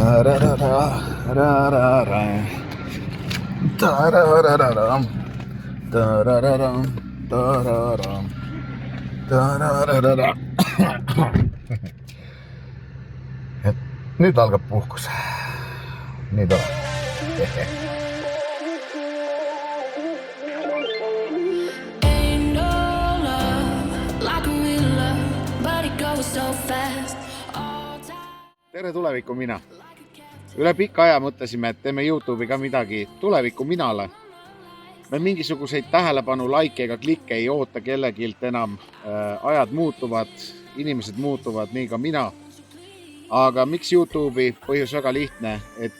Et nüüd algab puhkus. Nii tore. Tere tuleviku mina. Üle pika aja mõtlesime, et teeme YouTube'i ka midagi tuleviku minale. Me mingisuguseid tähelepanu, like ega klikke ei oota kellegilt enam. Ajad muutuvad, inimesed muutuvad, nii ka mina. Aga miks YouTube'i? Põhjus väga lihtne, et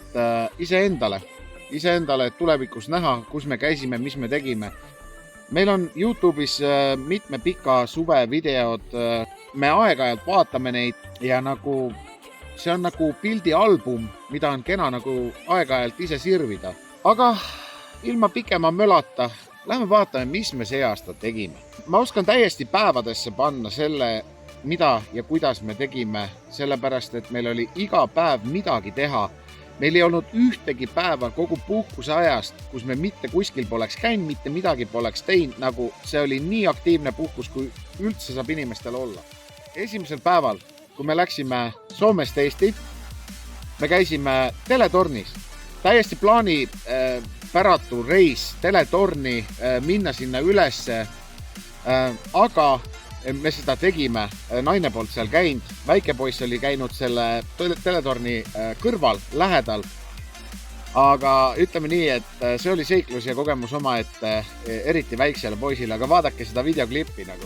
iseendale tulevikus näha, kus me käisime, mis me tegime. Meil on YouTube'is mitme pika suve videod. Me aeg-ajalt vaatame neid ja see on nagu pildialbum, mida on kena nagu aeg-ajalt ise sirvida. Aga ilma pikema mölata, lähme vaatame, mis me see aasta tegime. Ma oskan täiesti päevadesse panna selle, mida ja kuidas me tegime, sellepärast, et meil oli iga päev midagi teha. Meil ei olnud ühtegi päeva kogu puhkuse ajast, kus me mitte kuskil poleks käinud, mitte midagi poleks teinud, nagu see oli nii aktiivne puhkus, kui üldse saab inimestel olla. Esimesel päeval, kui me läksime Soomest Eesti, me käisime teletornis. Täiesti plaani päratu reis teletorni, minna sinna ülesse, aga me seda tegime, naine poolt seal käinud, väike poiss oli käinud selle teletorni kõrval, lähedal. Aga ütleme nii, et see oli seiklus ja kogemus oma, et eriti väiksele poisile, aga vaadake seda videoklippi nagu.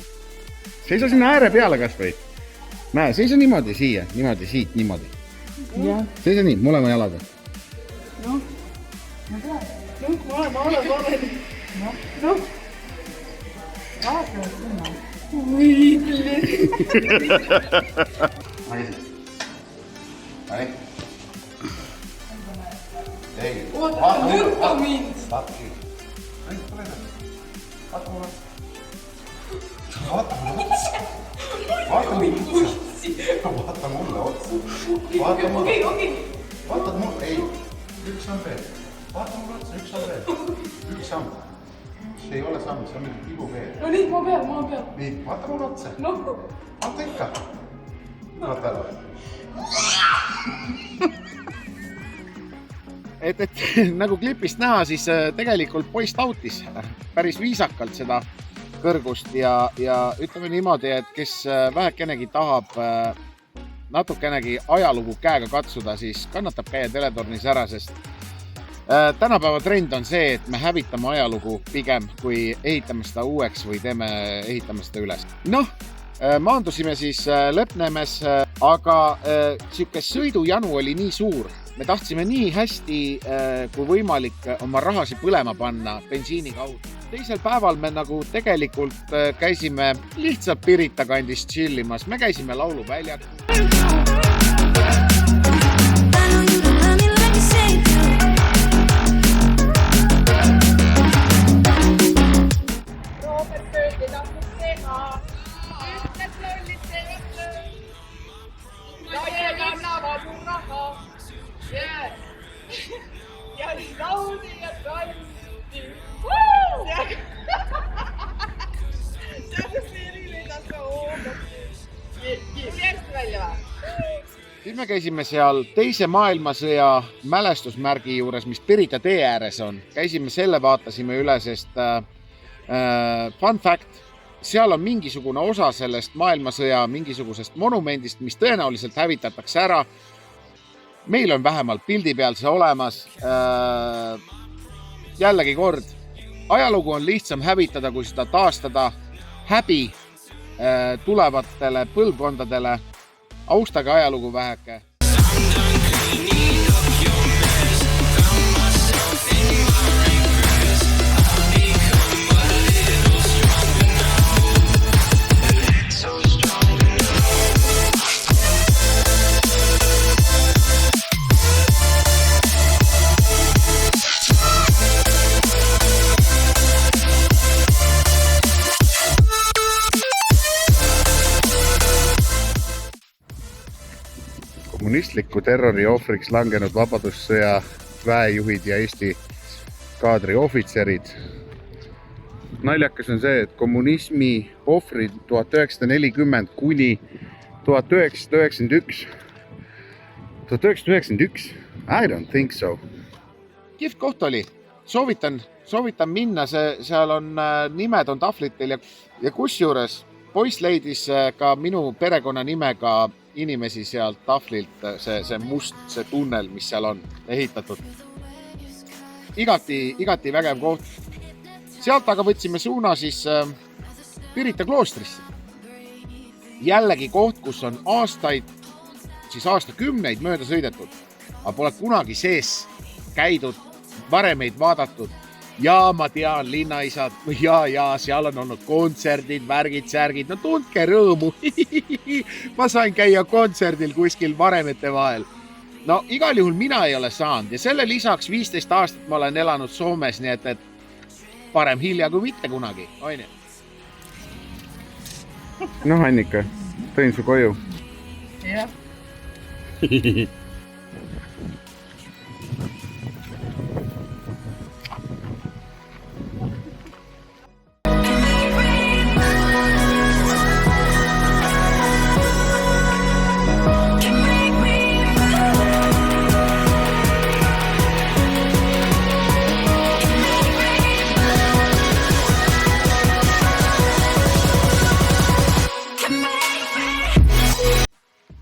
Seisa sinna ääre peale kas või? Näe, seisa niimoodi siia, niimoodi siit, niimoodi. Seisa nii, mõlema jalaga. Noh, ma tean. Ma olen. Noh. Vaatavad sinna. Võidle. Näi. Ei. Võtta mind. Vaata mulle otsa. Vaata mulle otsa. Vaata mulle, ei. Üks samm veel. Vaata mulle otsa, üks samm veel. Üks samm. See ei ole samm, see on mingi tibu veel. No nii, ma pean. Nii, vaata mulle otsa. No. Vaata ikka. Vaata ära. Et nagu klipist näha, siis tegelikult poiss tautis päris viisakalt seda kõrgust ja ütleme niimoodi, et kes vähekenegi tahab natukenegi ajalugu käega katsuda, siis kannatab käia teletornis ära, sest tänapäeva trend on see, et me hävitame ajalugu pigem, kui ehitame seda uueks või ehitame seda üles. Noh, maandusime siis Lepnemes, aga siuke sõidujanu oli nii suur. Me tahtsime nii hästi kui võimalik oma rahasi põlema panna bensiini kaudu. Teisel päeval me nagu tegelikult käisime lihtsalt Pirita kandis chillimas. Me käisime lauluväljak. Ja laudi ja tanti. Siis me käisime seal teise maailmasõja mälestusmärgi juures, mis Pirita tee ääres on. Käisime selle, vaatasime üle, sest fun fact, seal on mingisugune osa sellest maailmasõja mingisugusest monumendist, mis tõenäoliselt hävitatakse ära. Meil on vähemalt pildi peal see olemas. Jällegi kord, ajalugu on lihtsam hävitada, kui seda taastada. Häbi tulevatele põlvkondadele. Austage ajalugu väheke. kommunistliku terrori ohvriks langenud vabadussõja väejuhid ja Eesti kaadri ohvitserid. Naljakas on see, et kommunismi ohvrid 1940 kuni 1991. 1991? I don't think so. Kihvt koht oli. Soovitan minna, seal on nimed on tahvlitel ja kusjuures poiss leidis ka minu perekonna nimega inimesi sealt tahvlilt, see must, see tunnel, mis seal on ehitatud. Igati vägev koht. Sealt aga võtsime suuna siis Pirita kloostrisse. Jällegi koht, kus on aastakümneid mööda sõidetud, aga pole kunagi sees käidud, varemeid vaadatud. Ja ma tean, linnaisad, ja seal on olnud kontserdid, värgid, särgid, no tundke rõõmu. Ma sain käia kontserdil kuskil varemete vahel. No igal juhul mina ei ole saanud ja selle lisaks 15 aastat ma olen elanud Soomes, nii et parem hilja kui mitte kunagi, oine. Noh, Annika, tõin su koju. Jah.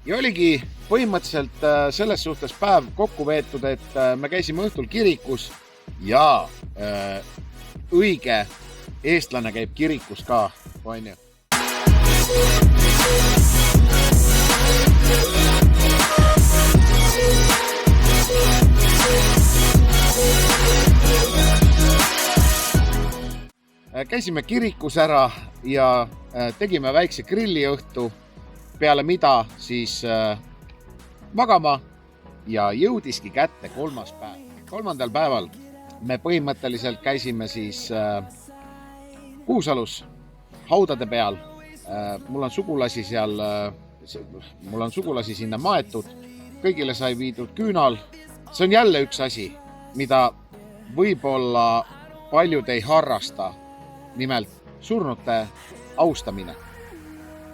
Ja oligi põhimõtteliselt selles suhtes päev kokku veetud, et me käisime õhtul kirikus ja õige eestlane käib kirikus ka, on ju. Käisime kirikus ära ja tegime väikse grilliõhtu, peale mida siis magama ja jõudiski kätte 3. päev. 3. päeval me põhimõtteliselt käisime siis Kuusalus haudade peal. Mul on sugulasi seal, mul on sugulasi sinna maetud, kõigile sai viidud küünal. See on jälle üks asi, mida võib-olla paljud ei harrasta, nimelt surnute austamine.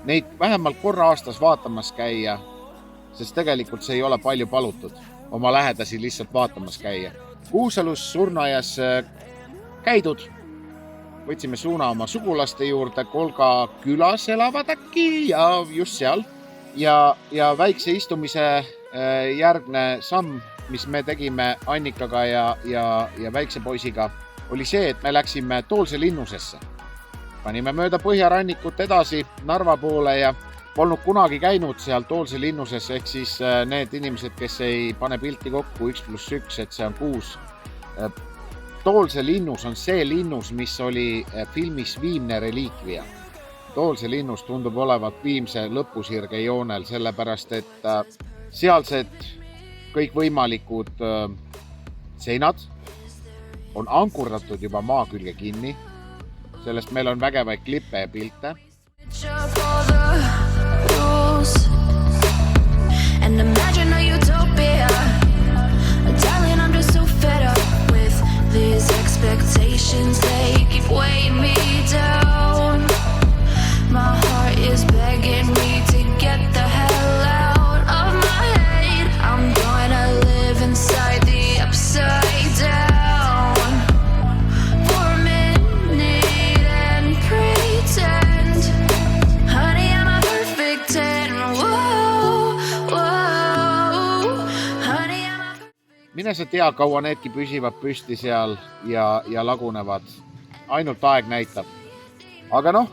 Neid vähemalt korra aastas vaatamas käia, sest tegelikult see ei ole palju palutud oma lähedasi lihtsalt vaatamas käia. Kuusalus surnuaias käidud, võtsime suuna oma sugulaste juurde, Kolga külas elavad äkki ja just seal. Ja väikse istumise järgne samm, mis me tegime Annikaga ja väikse poisiga, oli see, et me läksime Toolse linnusesse. Panime mööda Põhjarannikut edasi Narva poole ja polnud kunagi käinud seal Toolse linnuses, ehk siis need inimesed, kes ei pane pilti kokku 1+1, et see on 6. Toolse linnus on see linnus, mis oli filmis Viimne reliikvia. Toolse linnus tundub olevat viimse lõpusirge joonel, sellepärast et sealsed kõikvõimalikud seinad on ankurdatud juba maa külge kinni. Sellest meil on vägevaid klippe ja pilte. Mine sa tea, kaua needki püsivad püsti seal ja lagunevad. Ainult aeg näitab. Aga noh,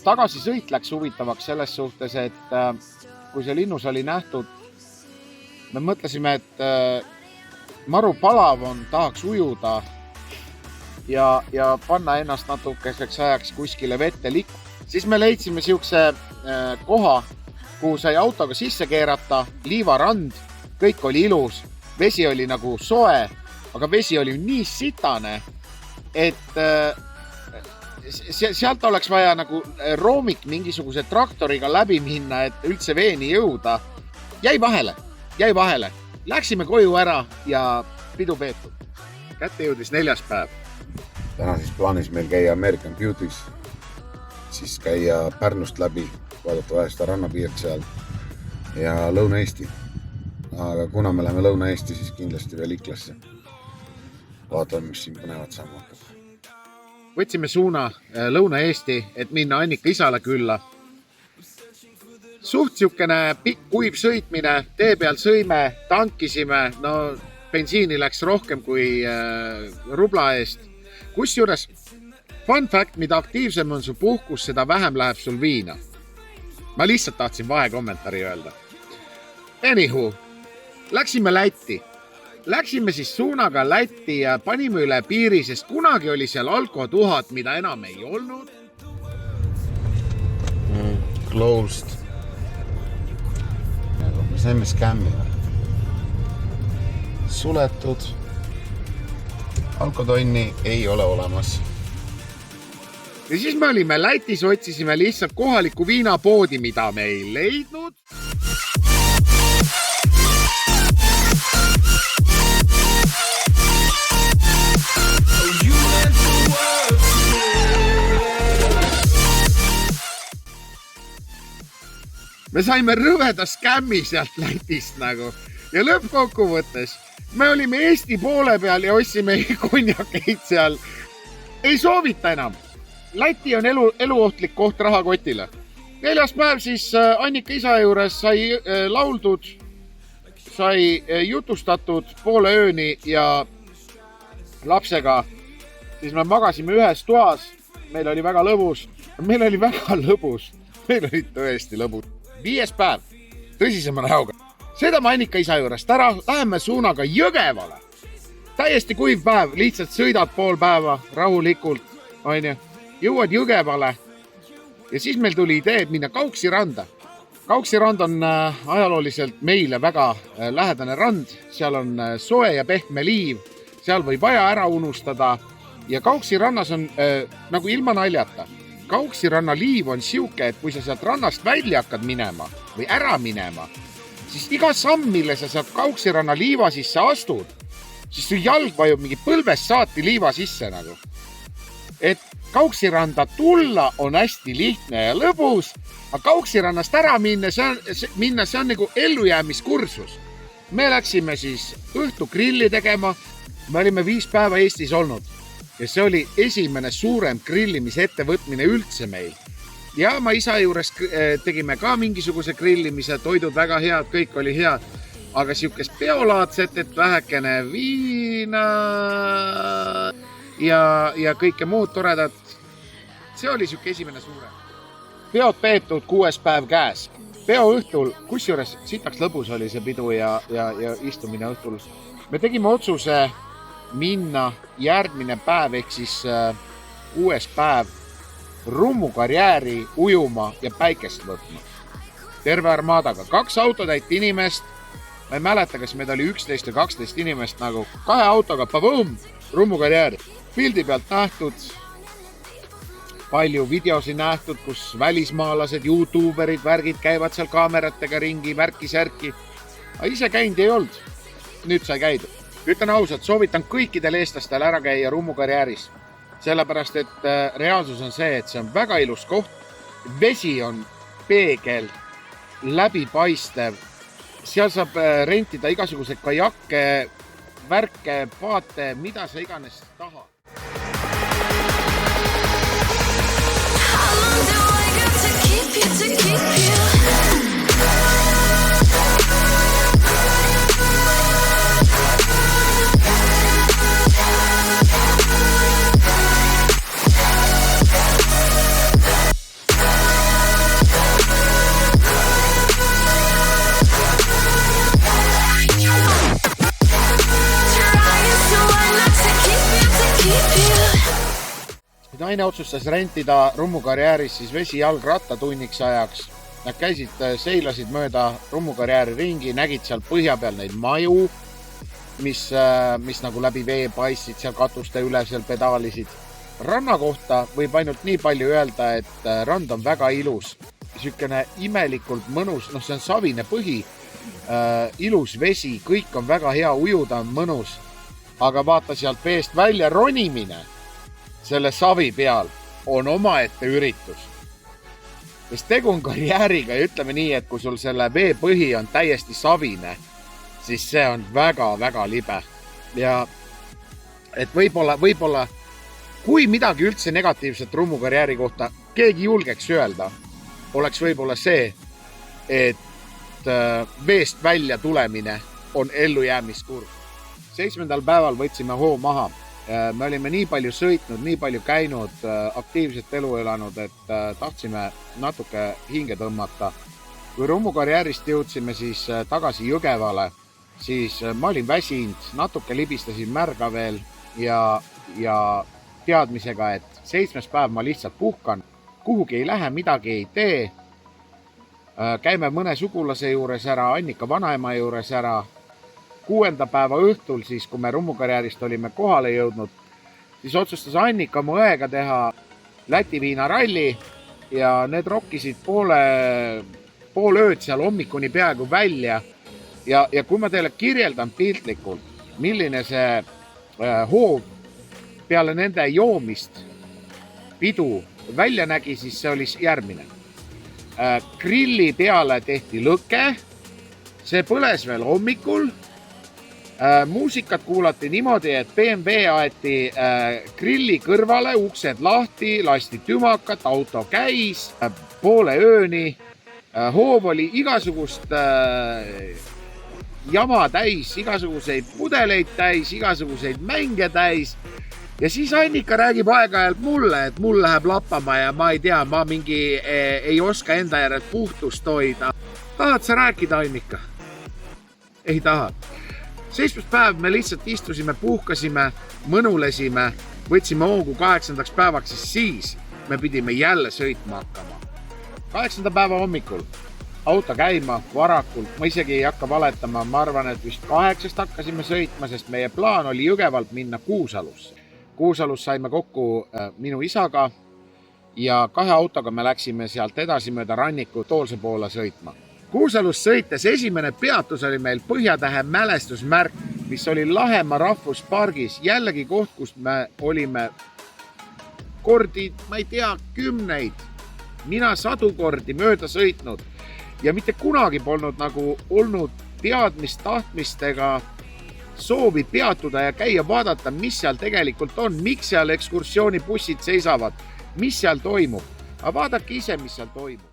tagasisõit läks huvitavaks selles suhtes, et kui see linnus oli nähtud, me mõtlesime, et maru palav on, tahaks ujuda ja panna ennast natukeseks ajaks kuskile vette likku. Siis me leidsime siukse koha, kuhu sai autoga sisse keerata, liivarand, kõik oli ilus. Vesi oli nagu soe, aga vesi oli nii sitane, et sealt oleks vaja nagu roomik mingisuguse traktoriga läbi minna, et üldse veeni jõuda. jäi vahele. Läksime koju ära ja pidu peetud. Kätte jõudis 4. päev. Täna siis plaanis meil käia American Beauty's, siis käia Pärnust läbi, vaadata vahest rannapiirt seal ja Lõuna-Eesti. Aga kuna me läheme Lõuna-Eesti, siis kindlasti veel Iklasse. Vaatame, mis siin põnevad saama hakkab. Võtsime suuna Lõuna-Eesti, et minna Annika isale külla. Suht siukene pikk kuiv sõitmine, tee peal sõime, tankisime, no bensiini läks rohkem kui rubla eest. Kusjuures, fun fact, mida aktiivsem on su puhkus, seda vähem läheb sul viina. Ma lihtsalt tahtsin vahekommentaari öelda. Anywho, läksime Lätti. Läksime siis suunaga Lätti ja panime üle piiri, sest kunagi oli seal Alko 1000, mida enam ei olnud. Closed. Me saime skämmi. Suletud. Alkotonni ei ole olemas. Ja siis me olime Lätis, otsisime lihtsalt kohaliku viinapoodi, mida me ei leidnud. Me saime rõveda skämmi sealt Lätist nagu ja lõppkokkuvõttes me olime Eesti poole peal ja ostsime konjakeid seal. Ei soovita enam. Läti on eluohtlik koht rahakotile. 4. päev siis Annika isa juures sai lauldud, sai jutustatud poole ööni ja lapsega. Siis me magasime ühes toas. Meil oli väga lõbus. Meil oli tõesti lõbus. 5. päev, tõsisema näoga. Sõidame Annika isa juurest ära, läheme suunaga Jõgevale. Täiesti kuiv päev, lihtsalt sõidad pool päeva rahulikult, jõuad Jõgevale. Ja siis meil tuli idee, et minna Kauksi randa. Kauksi rand on ajalooliselt meile väga lähedane rand. Seal on soe ja pehme liiv, seal võib aja ära unustada. Ja Kauksi rannas on nagu ilma naljata. Kauksi ranna liiv on siuke, et kui sa sealt rannast välja hakkad minema või ära minema, siis iga samm, mille sa sealt Kauksi ranna liiva sisse astud, siis su jalg vajub mingi põlvest saati liiva sisse nagu. Et Kauksi randa tulla on hästi lihtne ja lõbus, aga Kauksi rannast ära minna, see on nagu ellujäämiskursus. Me läksime siis õhtu grilli tegema, me olime 5 päeva Eestis olnud. Ja see oli esimene suurem grillimise ettevõtmine üldse meil. Ja ma isa juures tegime ka mingisuguse grillimise, toidud väga head, kõik oli head. Aga siukest peolaadset, et vähekene viina ja kõike muud toredat. See oli siuke esimene suurem. Peod peetud 6. päev käes. Peo õhtul, kusjuures sitaks lõbus oli see pidu ja istumine õhtul. Me tegime otsuse minna järgmine päev ehk siis 6. päev Rummu karjääri ujuma ja päikest võtma. Terve armaadaga. 2 autotäit inimest. Ma ei mäleta, kas meid oli 11 või 12 inimest nagu 2 autoga pavõm Rummu karjääri. Pildi pealt nähtud, palju videosi nähtud, kus välismaalased, youtuberid, värgid käivad seal kaameratega ringi, värki-särki. Aga ise käinud ei olnud. Nüüd sai käidud. Ütlen ausalt, soovitan kõikidel eestlastel ära käia Rummu karjääris. Sellepärast, et reaalsus on see, et see on väga ilus koht. Vesi on peegel, läbipaistev. Seal saab rentida igasugused kajakke, värke, paate, mida sa iganes tahad. Naine otsustas rentida Rummu karjääris siis vesijalgratta tunniks ajaks. Nad käisid, seilasid mööda Rummu karjääri ringi, nägid seal põhja peal neid maju, mis nagu läbi vee paistsid, seal katuste üle seal pedaalisid. Ranna kohta võib ainult nii palju öelda, et rand on väga ilus. Sükene imelikult mõnus, see on savine põhi ilus vesi, kõik on väga hea, ujuda on mõnus. Aga vaata sealt veest välja ronimine selle savi peal on omaette üritus. Sest tegu on karjääriga ja ütleme nii, et kui sul selle vee põhi on täiesti savine, siis see on väga-väga libe. Ja et võib-olla kui midagi üldse negatiivset rummukarjääri kohta keegi julgeks öelda, oleks võib-olla see, et veest välja tulemine on ellujäämiskurv. 7. päeval võtsime hoo maha. Me olime nii palju sõitnud, nii palju käinud, aktiivset elu elanud, et tahtsime natuke hinge tõmmata. Kui rummukarjäärist jõudsime siis tagasi Jõgevale, siis ma olin väsinud, natuke libistasin märga veel ja teadmisega, et 7. päev ma lihtsalt puhkan, kuhugi ei lähe, midagi ei tee. Käime mõne sugulase juures ära, Annika vanaema juures ära. 6. päeva õhtul, siis kui me rummukarjäärist olime kohale jõudnud, siis otsustas Annika mu õega teha Läti viinaralli ja need rokkisid pool ööd seal hommikuni peaaegu välja. Ja kui ma teile kirjeldan piltlikult, milline see hoov peale nende joomist pidu välja nägi, siis see oli järgmine. Grilli peale tehti lõke, see põles veel hommikul. Muusikat kuulati niimoodi, et BMW aeti grilli kõrvale, uksed lahti, lasti tümakat, auto käis poole ööni. Hoov oli igasugust jama täis, igasuguseid pudeleid täis, igasuguseid mänge täis. Ja siis Annika räägib aeg-ajalt mulle, et mul läheb lappama ja ma ei tea, ma mingi ei oska enda järelt puhtust hoida. Tahad sa rääkida, Annika? Ei taha. 7. päev me lihtsalt istusime, puhkasime, mõnulesime, võtsime hoogu 8. päevaks, siis me pidime jälle sõitma hakkama. 8. päeva hommikul auto käima varakult, ma isegi ei hakka valetama, ma arvan, et vist 8. hakkasime sõitma, sest meie plaan oli Jõgevalt minna Kuusalusse. Kuusalus saime kokku minu isaga ja 2 autoga me läksime sealt edasi mööda ranniku Toolse poole sõitma. Kuusalust sõites esimene peatus oli meil Põhjatähe mälestusmärk, mis oli Lahemaa rahvuspargis. Jällegi koht, kus me olime kordi, ma ei tea, 10, mina 100 kordi mööda sõitnud. Ja mitte kunagi polnud nagu olnud teadmist, tahtmist ega soovi peatuda ja käia vaadata, mis seal tegelikult on, miks seal ekskursioonibussid seisavad, mis seal toimub. Aga vaadake ise, mis seal toimub.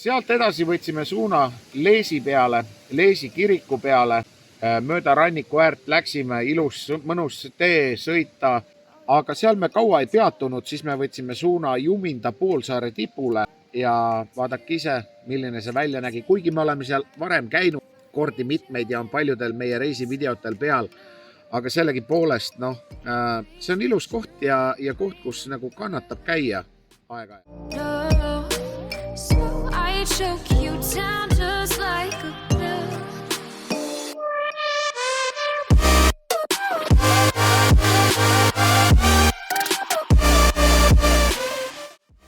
Sealt edasi võtsime suuna Leesi peale, Leesi kiriku peale. Mööda ranniku äärt läksime, ilus, mõnus tee sõita. Aga seal me kaua ei peatunud, siis me võtsime suuna Juminda poolsaare tipule ja vaadake ise, milline see välja nägi. Kuigi me oleme seal varem käinud kordi mitmeid ja on paljudel meie reisivideotel peal. Aga sellegi poolest, see on ilus koht ja koht, kus nagu kannatab käia aega. I choke you down just like a pill.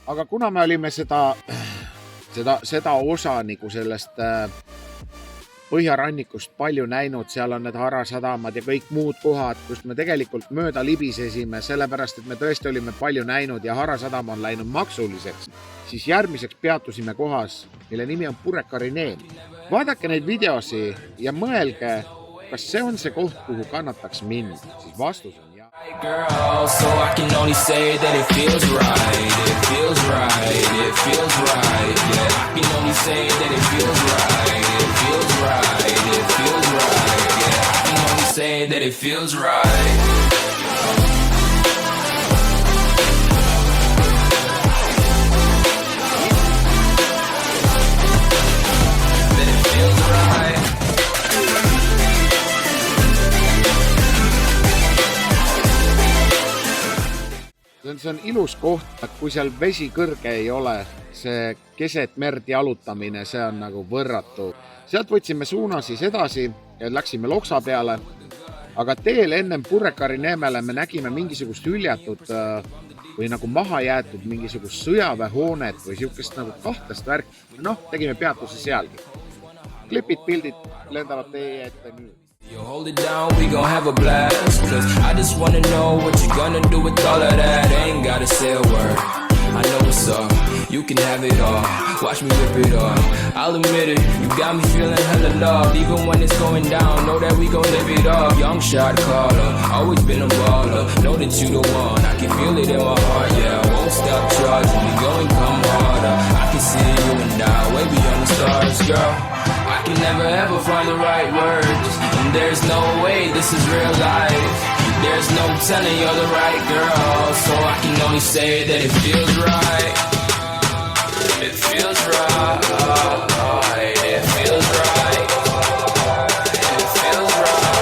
Aga kuna me olime seda osa nagu sellest põhjarannikust palju näinud, seal on need Harasadamad ja kõik muud kohad, kust me tegelikult mööda libisesime, sellepärast, et me tõesti olime palju näinud ja Harasadam on läinud maksuliseks, siis järgmiseks peatusime kohas, mille nimi on Purekarineen. Vaadake neid videosi ja mõelge, kas see on see koht, kuhu kannataks minna, siis vastus on jah. Girl, so I can only say that it feels right, it feels right, it feels right, yeah. I can only say that it feels right, it feels right, it feels right, yeah. I can only say that it feels right. See on ilus koht, kui seal vesi kõrge ei ole, see keset merd jalutamine, see on nagu võrratu. Sealt võtsime suuna siis edasi ja läksime Loksa peale. Aga teel ennem Kurrekaari Neemele me nägime mingisugust hüljatud või nagu maha jäetud mingisugust sõjaväehoonet või siukest nagu kahtlast värki. Tegime peatuse sealgi. Klipid, pildid lendavad teie ette nüüd. You hold it down, we gon' have a blast. Cause I just wanna know what you gonna do with all of that. Ain't gotta say a word, I know what's up. You can have it all, watch me rip it off. I'll admit it, you got me feeling hella loved. Even when it's going down, know that we gon' live it up. Young shot caller, always been a baller. Know that you the one, I can feel it in my heart. Yeah, I won't stop charging, we going come harder. I can see you and I, way beyond the stars, girl. I can never ever find the right words, and there's no way this is real life. There's no telling you're the right girl, so I can only say that it feels right. It feels right. It feels right. It feels right.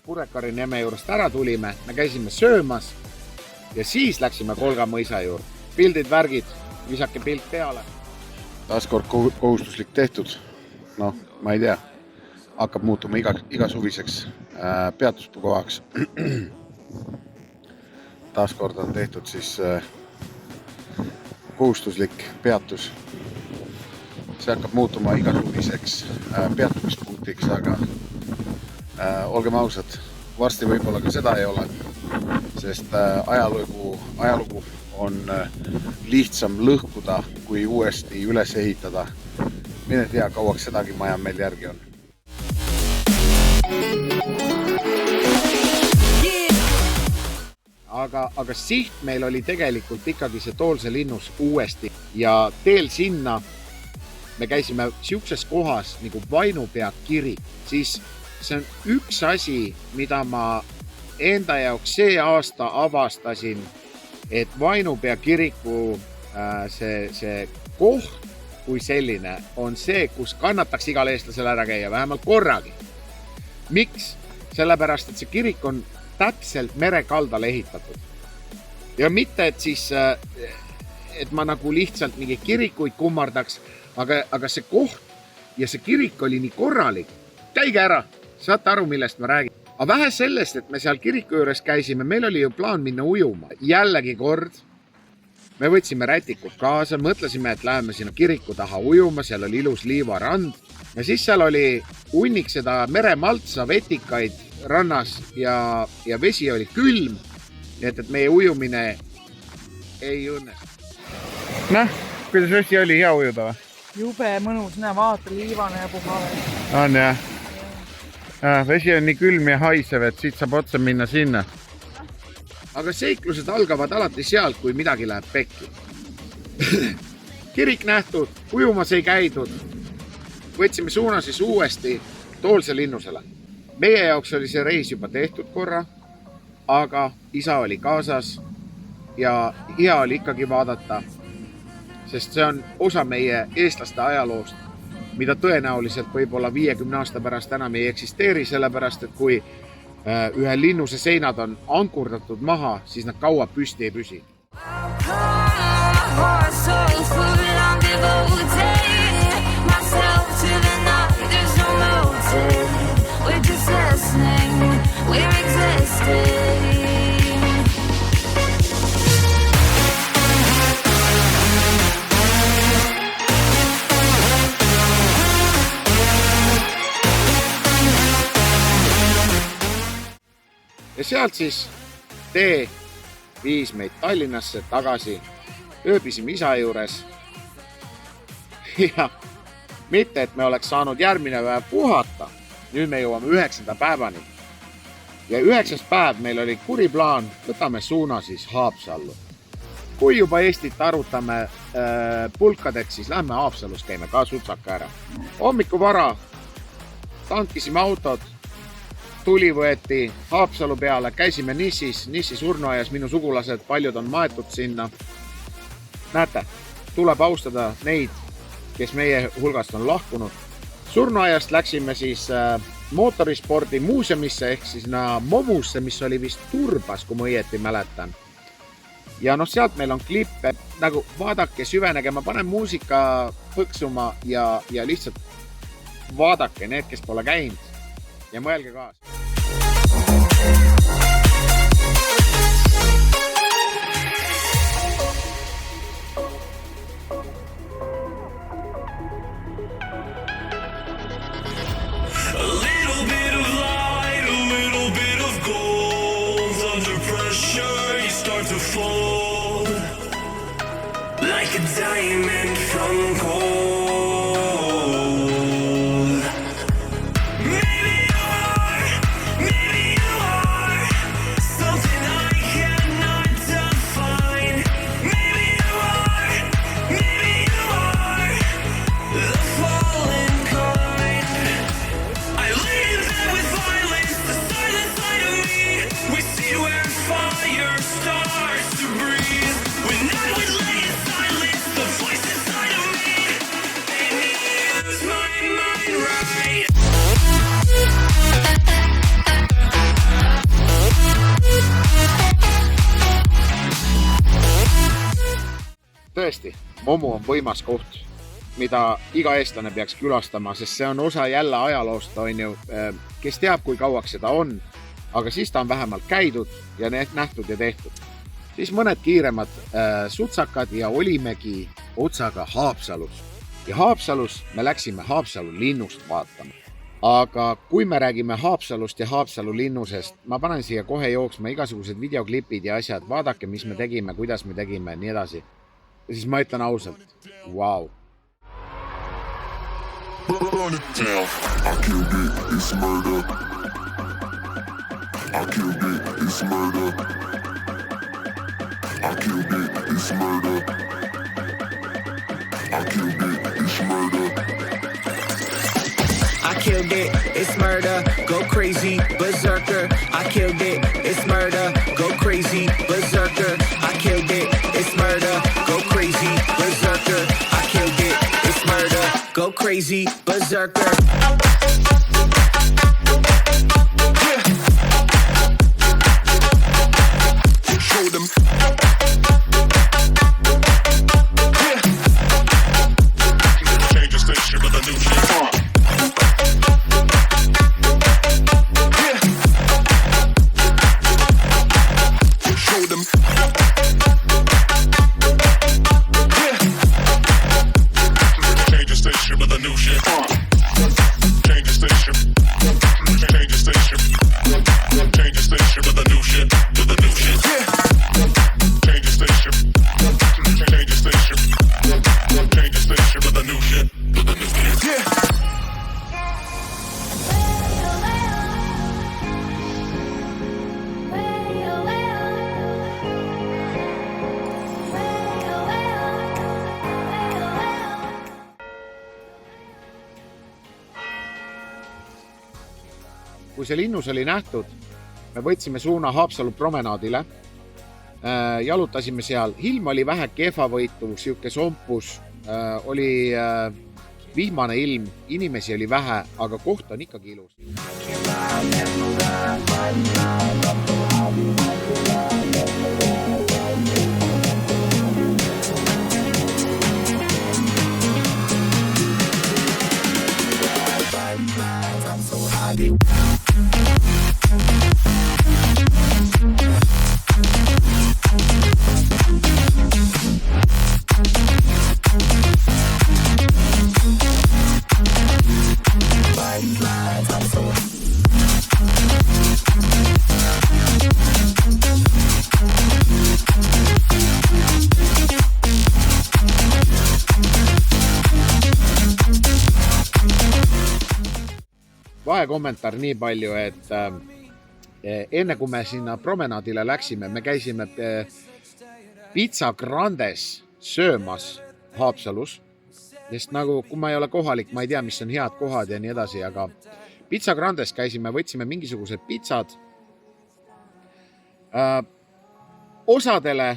Kurrekaari Neeme juurest ära tulime, me käisime söömas ja siis läksime Kolga mõisa juurde. Pildid, värgid, visake pilt peale. Taaskord kohustuslik tehtud. Ma ei tea. Hakkab muutuma igasuviseks peatuskohaks. Taaskord on tehtud siis kohustuslik peatus. See hakkab muutuma igasuviseks peatumispunktiks, aga olgem ausad, varsti võib-olla ka seda ei ole, sest ajalugu on lihtsam lõhkuda kui uuesti üles ehitada. Mine tea, kauaks sedagi maja meil järgi on. Aga siht meil oli tegelikult ikkagi see Toolse linnus uuesti ja teel sinna me käisime siukses kohas nagu Vainupea kirik, siis see on üks asi, mida ma enda jaoks see aasta avastasin, et Vainupea kiriku see koht kui selline on see, kus kannataks igal eestlasel ära käia, vähemalt korragi. Miks? Sellepärast, et see kirik on täpselt merekaldale ehitatud. Ja mitte, et ma nagu lihtsalt mingi kirikuid kummardaks, aga see koht ja see kirik oli nii korralik. Käige ära! Saate aru, millest ma räägin. Aga vähe sellest, et me seal kiriku juures käisime, meil oli ju plaan minna ujuma. Jällegi kord, me võtsime rätikud kaasa, mõtlesime, et läheme sinna kiriku taha ujuma, seal oli ilus liivarand. Ja siis seal oli hunnik seda meremaltsa, vetikaid rannas ja vesi oli külm, nii et meie ujumine ei õnnestu. Kuidas vesi oli hea ujuda või? Jube mõnus, näe, vaata, liivane ja puhave. On jah. Vesi on nii külm ja haisev, et siit saab otsa minna sinna. Aga seiklused algavad alati sealt, kui midagi läheb pekki. Kirik nähtud, ujumas ei käidud. Võtsime suuna siis uuesti Toolse linnusele. Meie jaoks oli see reis juba tehtud korra, aga isa oli kaasas ja hea oli ikkagi vaadata, sest see on osa meie eestlaste ajaloost, mida tõenäoliselt võib-olla 50 aasta pärast enam ei eksisteeri, sellepärast, et kui ühe linnuse seinad on ankurdatud maha, siis nad kaua püsti ei püsi. Ja sealt siis tee viis meid Tallinnasse tagasi, ööbisime isa juures ja mitte, et me oleks saanud järgmine päev puhata, nüüd me jõuame 9. päevani ja 9. päev meil oli kuri plaan, võtame suuna siis Haapsallu. kui juba Eestit arutame pulkadeks, siis lähme Haapsalus käime ka sutsaka ära. Hommiku vara tankisime autod, tuli võeti Haapsalu peale, käisime Nissi surnuaias, minu sugulased, paljud on maetud sinna. Näete, tuleb austada neid, kes meie hulgast on lahkunud. Surnuaiast läksime siis mootorispordi muuseumisse ehk siis Momusse, mis oli vist Turbas, kui ma õieti mäletan. Ja sealt meil on klippe, nagu vaadake, süvenege, ma panen muusika põksuma ja lihtsalt vaadake need, kes pole käinud ja mõelge kaasa. A little bit of light, a little bit of gold. Under pressure, you start to fold like a diamond from gold. Tõesti, Momu on võimas koht, mida iga eestlane peaks külastama, sest see on osa jälle ajaloost, on ju, kes teab, kui kauaks seda on, aga siis ta on vähemalt käidud ja nähtud ja tehtud. Siis mõned kiiremad sutsakad ja olimegi otsaga Haapsalus. Ja Haapsalus me läksime Haapsalu linnust vaatama. Aga kui me räägime Haapsalust ja Haapsalu linnusest, ma panen siia kohe jooksma igasugused videoklipid ja asjad, vaadake, mis me tegime, kuidas me tegime, nii edasi. Ja siis ma ütlen ausalt, wow. Burn it down. I killed it, it's murder. I killed it, it's murder. I killed it, it's murder. I killed it, it's murder. I killed it, it's murder. Go crazy, berserker. I killed it, it's murder. Go crazy, berserker. I killed it, it's murder. Go crazy, berserker. I killed it, it's murder. Go crazy, berserker. Show them. Change the station with a new shit. Show them. Change the station with a new shit. Change the station. Change the station. Change the station with a new shit. With a new shit. Change the station. Change the station. Change the station with a new shit. With a new shit. Kui see linnus oli nähtud, me võtsime suuna Haapsalu promenaadile, jalutasime seal, ilm oli vähe kehvavõitu, siuke sompus, oli vihmane ilm, inimesi oli vähe, aga koht on ikkagi ilus. Vahekommentaar nii palju, et enne kui me sinna promenaadile läksime, me käisime Pizza Grandes söömas Haapsalus, sest nagu, kui ma ei ole kohalik, ma ei tea, mis on head kohad ja nii edasi, aga Pizza Grandes käisime, võtsime mingisugused pizzad. Osadele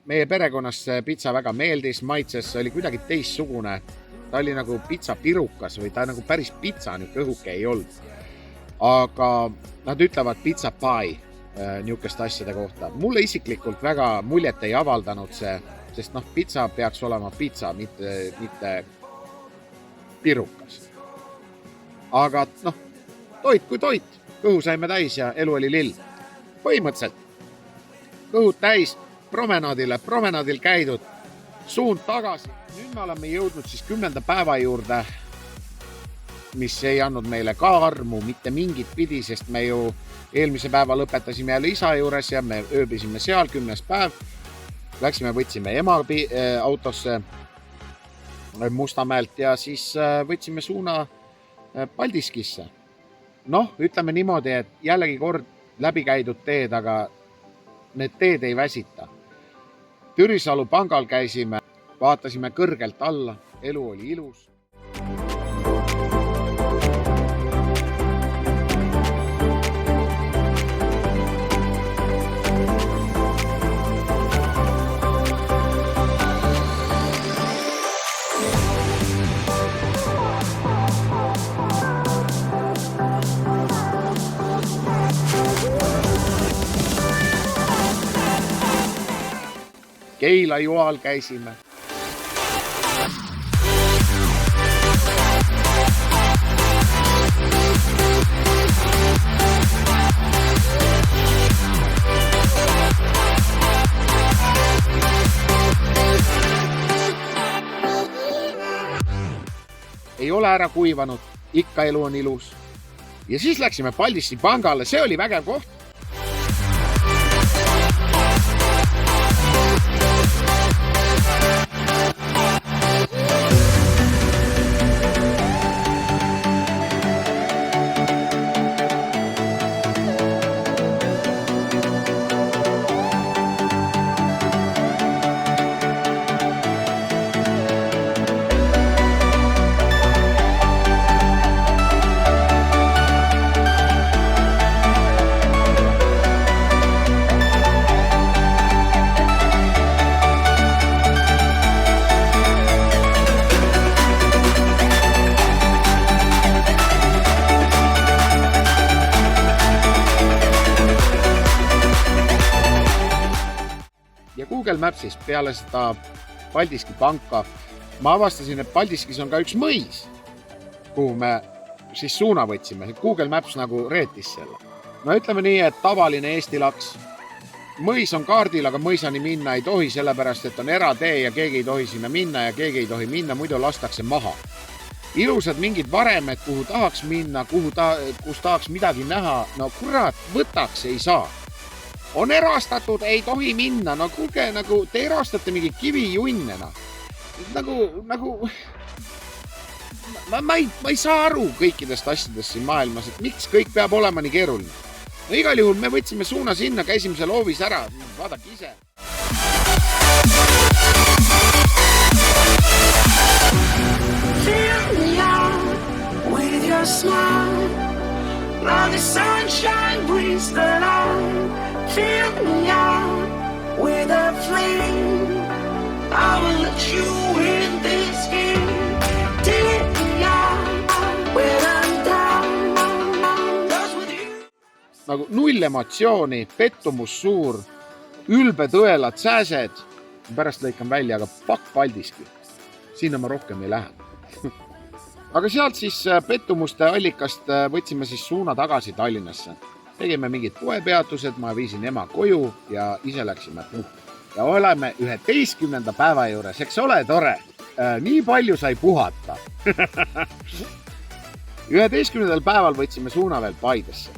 meie perekonnas see pizza väga meeldis, maitses, see oli kuidagi teistsugune. Ta oli nagu pizza pirukas või ta nagu päris pizza õhuke ei olnud. Aga nad ütlevad pizza pie niisugust asjade kohta. Mulle isiklikult väga muljet ei avaldanud see, sest pizza peaks olema pizza, mitte pirukas. Aga toit kui toit. Kõhu saime täis ja elu oli lill. Põhimõtteliselt. Kõhud täis, promenaadil käidud, suund tagasi. Nüüd me oleme jõudnud siis 10. päeva juurde, mis ei andnud meile ka armu mitte mingit pidi, sest me ju eelmise päeva lõpetasime jälle isa juures ja me ööbisime seal 10. päev. Läksime, võtsime ema autosse Mustamäelt ja siis võtsime suuna Paldiskisse. Ütleme niimoodi, et jällegi kord läbi käidud teed, aga need teed ei väsita. Türisalu pangal käisime, vaatasime kõrgelt alla, elu oli ilus. Keila joal käisime. Ei ole ära kuivanud, ikka elu on ilus. Ja siis läksime Paldiski pangale, see oli vägev koht. Google Mapsis peale seda Paldiski panka ma avastasin, et Paldiskis on ka üks mõis, kuhu me siis suuna võtsime. Google Maps nagu reetis selle. Ütleme nii, et tavaline Eesti laks. Mõis on kaardil, aga mõisani minna ei tohi, sellepärast, et on eratee ja keegi ei tohi sinna minna ja keegi ei tohi minna, muidu lastakse maha. Ilusad mingid varemed, kuhu tahaks minna, kus tahaks midagi näha, kurat, võtaks ei saa. On erastatud, ei tohi minna. Kuulge, te erastate mingi kivijunnena. Ma ei saa aru kõikidest asjadest siin maailmas, et miks kõik peab olema nii keeruline. Igal juhul me võtsime suuna sinna, käisime seal hoovis ära, vaadake ise. Fill me out with your smile. Now the sunshine brings the light. Fill me out with a flame. I will let you in this game. Take me out when I'm down. Just with you. Null emotsiooni, pettumus suur, ülbe tõelad sääsed. Pärast lõikan välja, aga pakk Paldiski. Sinna ma rohkem ei lähe. Aga sealt siis pettumuste allikast võtsime siis suuna tagasi Tallinnasse. Tegime mingid poepeatused, ma viisin ema koju ja ise läksime puhkama. Ja oleme 11. päeva juures, eks ole tore? Nii palju sai puhata. 11. päeval võtsime suuna veel Paidesse.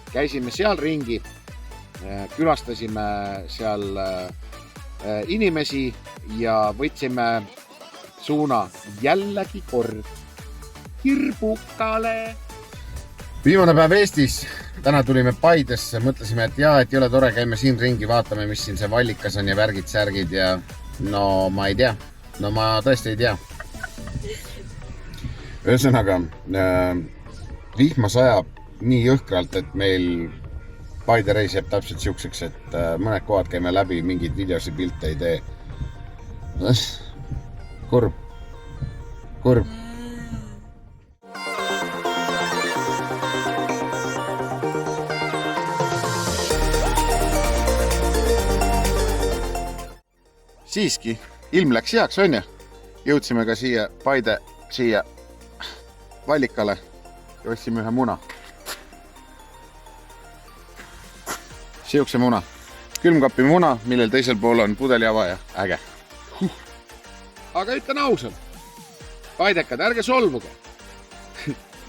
Käisime seal ringi, külastasime seal inimesi ja võtsime suuna jällegi kord Hirbukale. Viimane päev Eestis, täna tulime Paidesse, mõtlesime, et jaa, et ei ole tore, käime siin ringi, vaatame, mis siin see Vallikas on ja värgid-särgid ja no ma ei tea. No ma tõesti ei tea. Ühesõnaga, vihma sajab nii jõhkralt, et meil Paide reis jääb täpselt siukseks, et mõned kohad käime läbi, mingid videosi, pilte ei tee. Kurb. Siiski, ilm läks heaks, on ju? Jõudsime ka siia Paide, siia Vallikale ja ostsime ühe muna. Siukse muna. Külmkapi muna, millel teisel pool on pudeljavaja. Äge. Aga ütlen ausalt. Paidekad, ärge solvuge.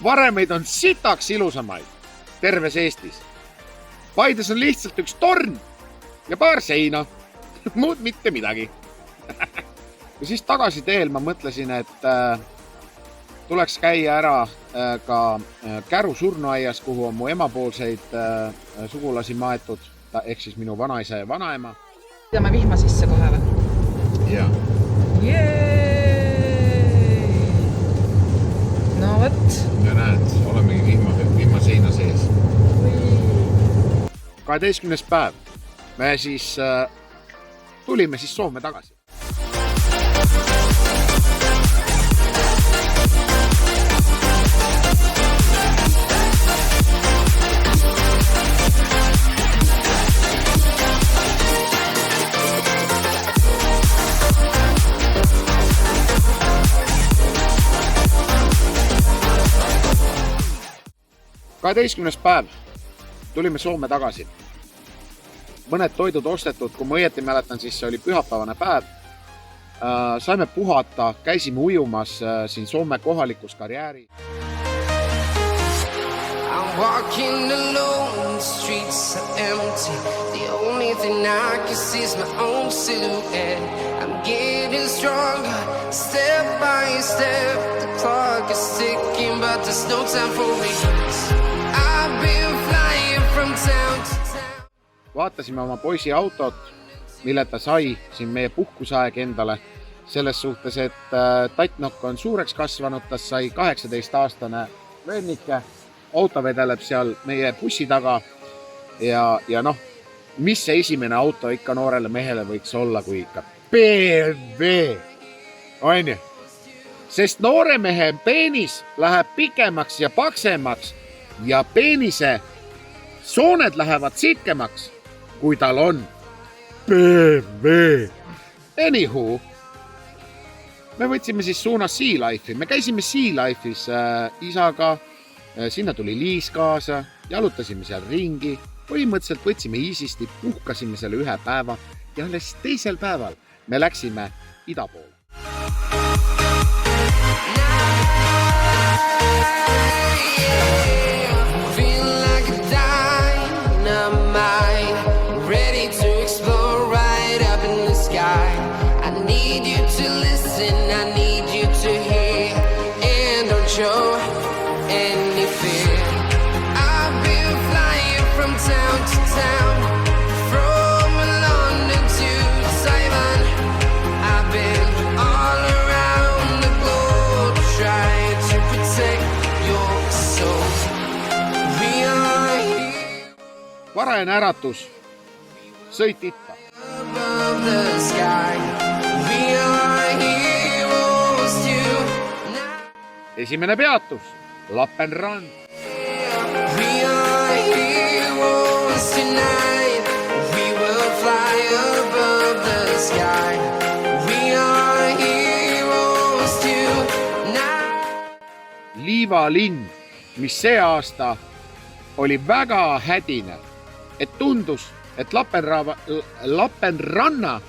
Varemeid on sitaks ilusamaid terves Eestis. Paides on lihtsalt üks torn ja paar seina. Muud mitte midagi. Ja siis tagasi teel ma mõtlesin, et tuleks käia ära ka Käru surnuaias, kuhu on mu emapoolseid sugulasi maetud, ehk siis minu vanaisa ja vanaema. Teame vihma sisse kohe või? Jaa. No võt. Ja näed, olemegi vihma seina sees. 12. päev. Me siis tulime siis Soome tagasi. Ka 12. päev. Tulime Soome tagasi. Mõned toidud ostetud, kui ma õieti mäletan, siis see oli pühapäevane päev. Saime puhata, käisime ujumas siin Soome kohalikus karjääri. I'm walking alone, the streets are empty. The only thing I can see is my own silhouette. I'm getting stronger, step by step. The clock is ticking, but there's no time for me. I've been flying from town to town. Vaatasime oma poisi autot, mille ta sai siin meie puhkusaeg endale. Selles suhtes, et Tatnok on suureks kasvanud, ta sai 18-aastane vennike. Auto vedeleb seal meie bussi taga ja noh, mis see esimene auto ikka noorele mehele võiks olla, kui ikka BMW, on ju? Sest noore mehe peenis läheb pikemaks ja paksemaks ja peenise sooned lähevad sitkemaks, kui tal on BMW. Anywho, me võtsime siis suunas Sea Life'i. Me käisime Sea Life'is isaga. Sinna tuli Liis kaasa, jalutasime seal ringi, põhimõtteliselt võtsime easysti, puhkasime selle ühe päeva ja alles teisel päeval me läksime ida poole. Varajane äratus, sõit itta. Esimene peatus, Lappenrand. Liivalinn, mis see aasta oli väga hädine. Et tundus, et Lappenranna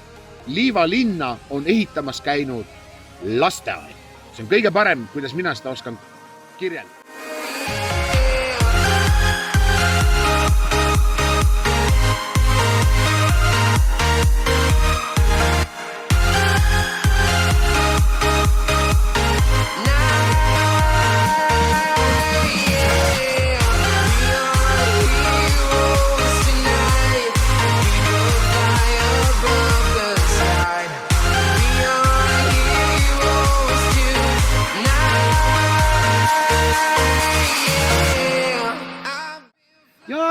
liivalinna on ehitamas käinud lasteaed. See on kõige parem, kuidas mina seda oskan kirjendada.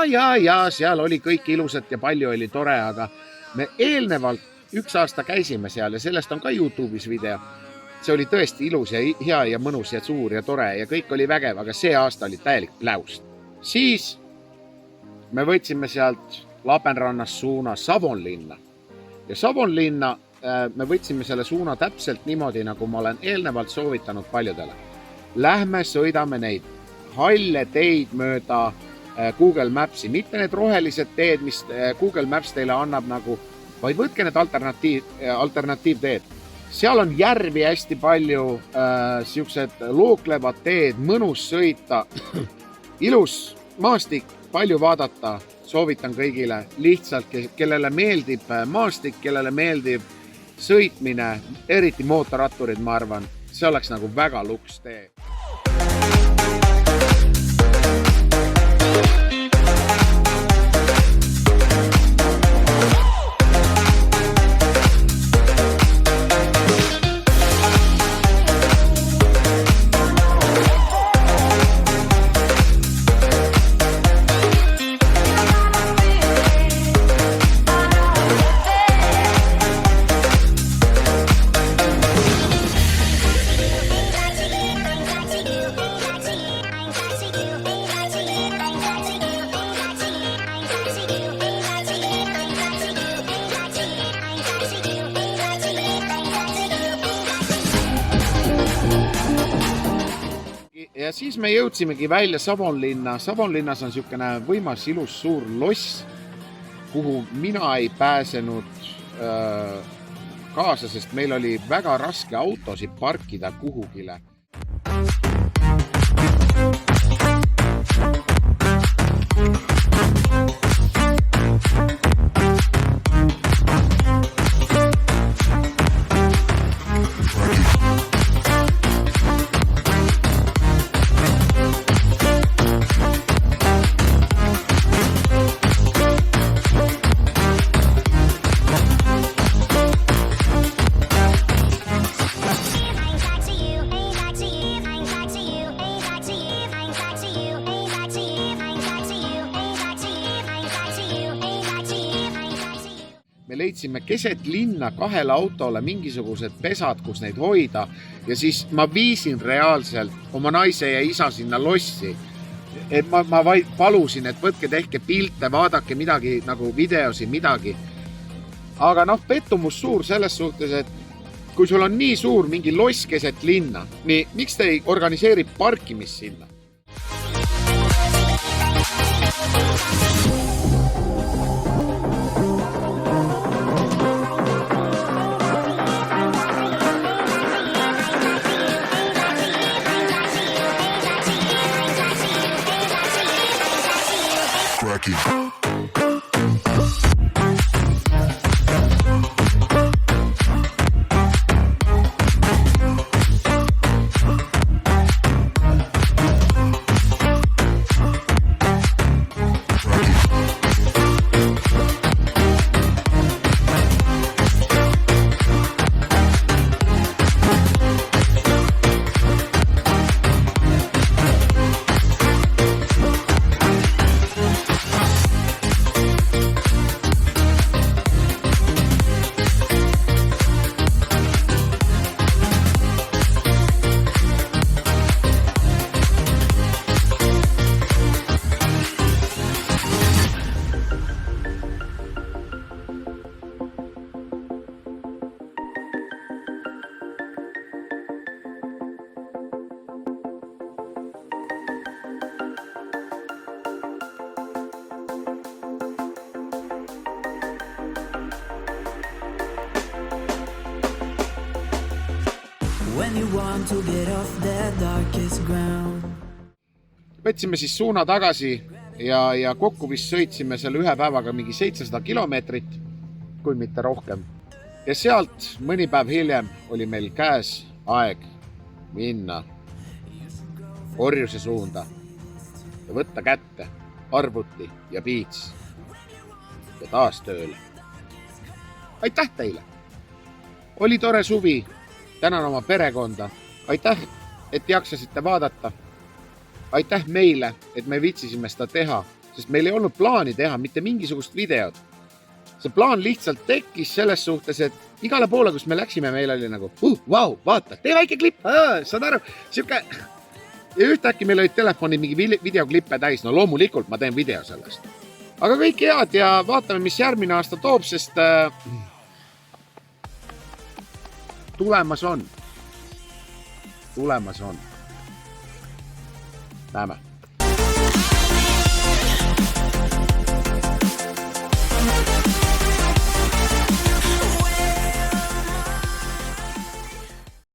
ja seal oli kõik ilusat ja palju oli tore, aga me eelnevalt 1 aasta käisime seal ja sellest on ka YouTube'is video. See oli tõesti ilus ja hea ja mõnus ja suur ja tore ja kõik oli vägev, aga see aasta oli täielik pläust. Siis me võtsime sealt Lapenrannast suuna Savonlinna ja Savonlinna me võtsime selle suuna täpselt niimoodi, nagu ma olen eelnevalt soovitanud paljudele. Lähme sõidame neid halle teid mööda Google Mapsi, mitte need rohelised teed, mis Google Maps teile annab nagu, vaid võtke need alternatiivteed. Seal on järvi hästi palju, siuksed looklevad teed, mõnus sõita, ilus maastik, palju vaadata, soovitan kõigile lihtsalt, kellele meeldib maastik, kellele meeldib sõitmine, eriti mootorratturid, ma arvan, see oleks nagu väga luks tee. Ja siis me jõudsimegi välja Savonlinna. Savonlinnas on niisugune võimas, ilus, suur loss, kuhu mina ei pääsenud kaasa, sest meil oli väga raske autosid parkida kuhugile. Me leidsime keset linna 2 autole mingisugused pesad, kus neid hoida ja siis ma viisin reaalselt oma naise ja isa sinna lossi. Et ma vaid palusin, et võtke, tehke pilte, vaadake midagi nagu videosi, midagi. Aga pettumus suur selles suhtes, et kui sul on nii suur mingi loss keset linna, nii miks te ei organiseeri parkimist sinna? When you want to get off the darkest ground. Võtsime siis suuna tagasi ja kokku vist sõitsime seal ühe päevaga mingi 700 kilomeetrit, kui mitte rohkem. Ja sealt mõni päev hiljem oli meil käes aeg minna orjuse suunda ja võtta kätte arvuti ja piits ja taas tööle. Aitäh teile! Oli tore suvi. Tänan oma perekonda. Aitäh, et jaksasite vaadata. Aitäh meile, et me viitsisime seda teha, sest meil ei olnud plaani teha mitte mingisugust videot. See plaan lihtsalt tekkis selles suhtes, et igale poole, kus me läksime, meil oli nagu, vau, vaata, tee väike klipp, saad aru, siuke. Ja ühtäkki meil olid telefonid mingi videoklippe täis, no loomulikult ma teen video sellest. Aga kõik head ja vaatame, mis järgmine aasta toob, sest tulemas on. Näeme.